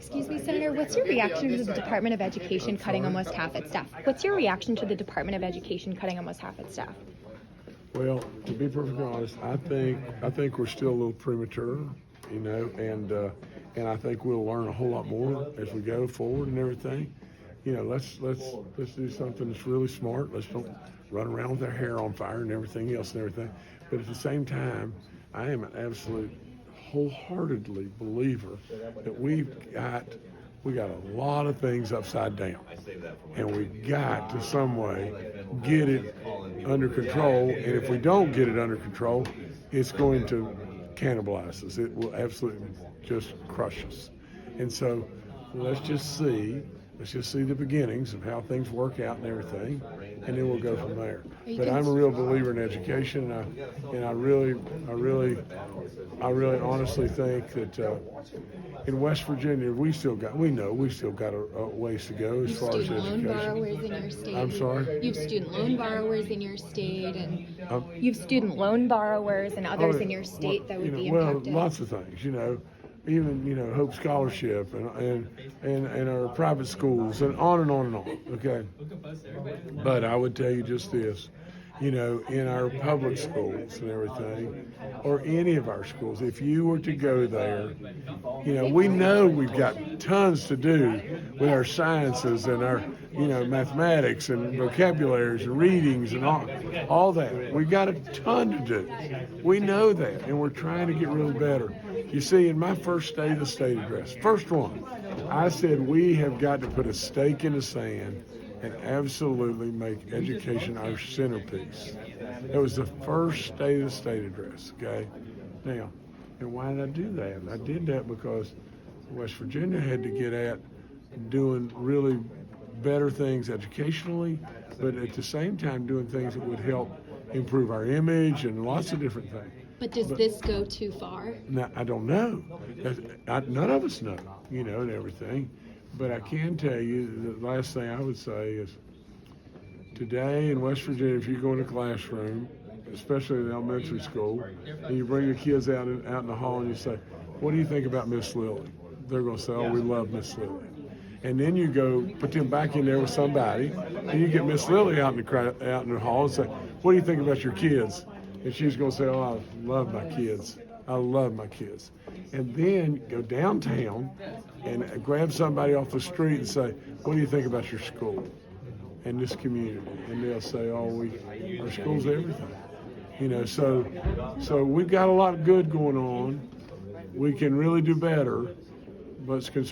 Excuse me, Senator, what's your reaction to the Department of Education cutting almost half its staff? What's your reaction to the Department of Education cutting almost half its staff? Well, to be perfectly honest, I think we're still a little premature, and I think we'll learn a whole lot more as we go forward and everything. Let's do something that's really smart. Let's don't run around with our hair on fire and everything else and everything. But at the same time, I am an absolute wholeheartedly believer that we got a lot of things upside down, and we've got to some way get it under control. And if we don't get it under control, it's going to cannibalize us. It will absolutely just crush us. And so let's just see the beginnings of how things work out and everything, and then we'll go from there. But I'm a real believer in education, and I really honestly think that in West Virginia we still got a ways to go as far as education. Borrowers in your state. I'm sorry? You have student loan borrowers in your state, and you have student loan borrowers and others in your state that would be impacted. Well, lots of things, even Hope Scholarship and our private schools and on and on and on. Okay, but I would tell you just this, in our public schools and everything, or any of our schools, if you were to go there, we know we've got tons to do with our sciences and our mathematics and vocabularies and readings and all that. We've got a ton to do. We know that, and we're trying to get really better. You see, in my first State of the State address, first one, I said we have got to put a stake in the sand and absolutely make education our centerpiece. That was the first State of the State address, okay? Now, and why did I do that? I did that because West Virginia had to get at doing really better things educationally, but at the same time doing things that would help improve our image and lots of different things. But does this go too far? Now, I don't know. None of us know, and everything. But I can tell you the last thing I would say is today in West Virginia, if you go in a classroom, especially in elementary school, and you bring your kids out in the hall and you say, "What do you think about Miss Lily?" They're going to say, "Oh, we love Miss Lily." And then you go put them back in there with somebody, and you get Miss Lily out in the hall and say, "What do you think about your kids?" And she's going to say, "Oh, I love my kids. I love my kids." And then go downtown and grab somebody off the street and say, "What do you think about your school and this community?" And they'll say, "Oh, our school's everything." So we've got a lot of good going on. We can really do better, but it's concerned.